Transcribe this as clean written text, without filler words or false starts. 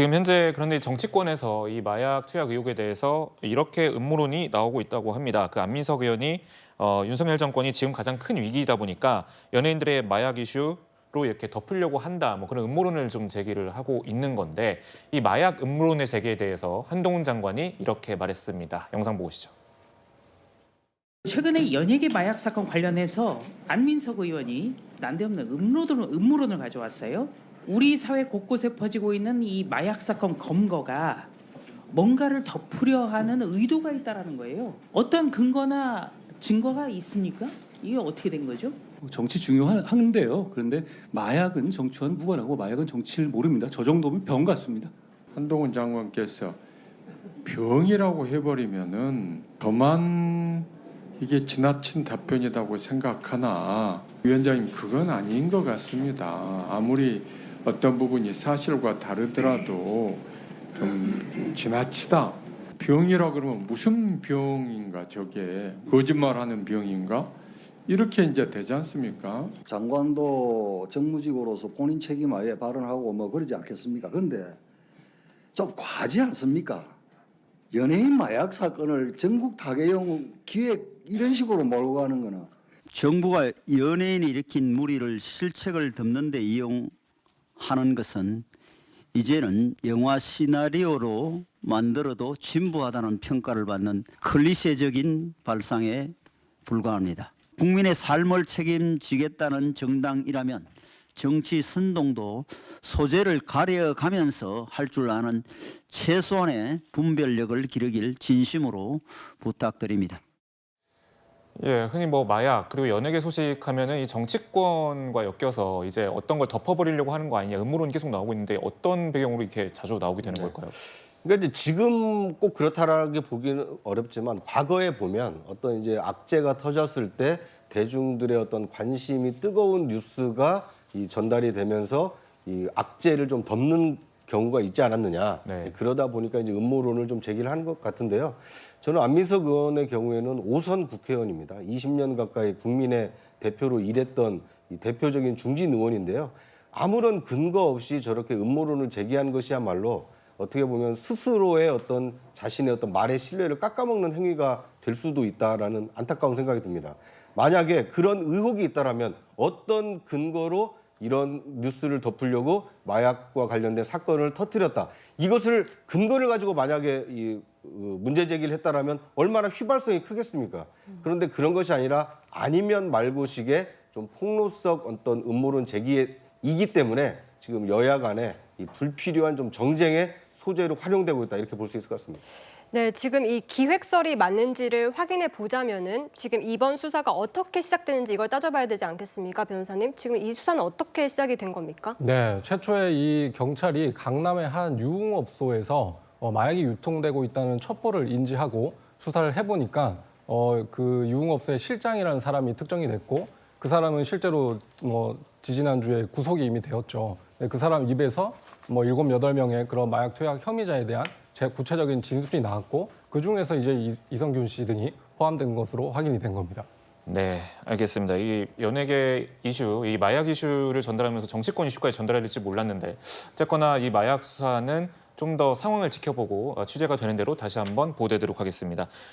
지금 현재 그런데 정치권에서 이 마약 투약 의혹에 대해서 이렇게 음모론이 나오고 있다고 합니다. 그 안민석 의원이 윤석열 정권이 지금 가장 큰 위기이다 보니까 연예인들의 마약 이슈로 이렇게 덮으려고 한다. 뭐 그런 음모론을 좀 제기를 하고 있는 건데 이 마약 음모론의 제기에 대해서 한동훈 장관이 이렇게 말했습니다. 영상 보시죠. 최근에 연예계 마약 사건 관련해서 안민석 의원이 난데없는 음모론을 가져왔어요. 우리 사회 곳곳에 퍼지고 있는 이 마약 사건 검거가 뭔가를 덮으려 하는 의도가 있다라는 거예요. 어떤 근거나 증거가 있습니까? 이게 어떻게 된 거죠? 정치 중요한데요. 그런데 마약은 정치와는 무관하고 마약은 정치를 모릅니다. 저 정도면 병 같습니다. 한동훈 장관께서 병이라고 해버리면은 저만 이게 지나친 답변이라고 생각하나 위원장님 그건 아닌 것 같습니다. 아무리 어떤 부분이 사실과 다르더라도 좀 지나치다. 병이라 그러면 무슨 병인가 저게 거짓말하는 병인가 이렇게 이제 되지 않습니까? 장관도 정무직으로서 본인 책임하에 발언하고 뭐 그러지 않겠습니까? 그런데 좀 과하지 않습니까? 연예인 마약 사건을 전국 타개용 기획 이런 식으로 몰고 가는 거는 정부가 연예인이 일으킨 무리를 실책을 덮는 데 이용하는 것은 이제는 영화 시나리오로 만들어도 진부하다는 평가를 받는 클리셰적인 발상에 불과합니다. 국민의 삶을 책임지겠다는 정당이라면 정치 선동도 소재를 가려가면서 할 줄 아는 최소한의 분별력을 기르길 진심으로 부탁드립니다. 예, 흔히 뭐 마약 그리고 연예계 소식하면은 이 정치권과 엮여서 이제 어떤 걸 덮어버리려고 하는 거 아니냐 음모론이 계속 나오고 있는데 어떤 배경으로 이렇게 자주 나오게 되는 걸까요? 그러니까 이제 지금 꼭 그렇다라고 보기는 어렵지만 과거에 보면 어떤 이제 악재가 터졌을 때 대중들의 어떤 관심이 뜨거운 뉴스가 이 전달이 되면서 이 악재를 좀 덮는 경우가 있지 않았느냐. 네. 그러다 보니까 이제 음모론을 좀 제기를 하는 것 같은데요. 저는 안민석 의원의 경우에는 5선 국회의원입니다. 20년 가까이 국민의 대표로 일했던 이 대표적인 중진 의원인데요. 아무런 근거 없이 저렇게 음모론을 제기한 것이야말로 어떻게 보면 스스로의 어떤 자신의 어떤 말의 신뢰를 깎아먹는 행위가 될 수도 있다라는 안타까운 생각이 듭니다. 만약에 그런 의혹이 있다라면 어떤 근거로 이런 뉴스를 덮으려고 마약과 관련된 사건을 터뜨렸다. 이것을 근거를 가지고 만약에 문제 제기를 했다라면 얼마나 휘발성이 크겠습니까? 그런데 그런 것이 아니라 아니면 말고식의 좀 폭로성 어떤 음모론 제기이기 때문에 지금 여야 간에 이 불필요한 좀 정쟁의 소재로 활용되고 있다 이렇게 볼 수 있을 것 같습니다. 네, 지금 이 기획설이 맞는지를 확인해 보자면은 지금 이번 수사가 어떻게 시작되는지 이걸 따져봐야 되지 않겠습니까, 변호사님? 지금 이 수사는 어떻게 시작이 된 겁니까? 네, 최초에 이 경찰이 강남의 한 유흥업소에서 마약이 유통되고 있다는 첩보를 인지하고 수사를 해보니까 그 유흥업소의 실장이라는 사람이 특정이 됐고 그 사람은 실제로 지지난주에 구속이 이미 되었죠. 네, 그 사람 입에서 7, 8명의 그런 마약 투약 혐의자에 대한 구체적인 진술이 나왔고 그중에서 이제 이성균 씨 등이 포함된 것으로 확인이 된 겁니다. 네, 알겠습니다. 이 연예계 이슈, 이 마약 이슈를 전달하면서 정치권 이슈까지 전달해야 될지 몰랐는데 어쨌거나 이 마약 수사는 좀 더 상황을 지켜보고 취재가 되는 대로 다시 한번 보도되도록 하겠습니다.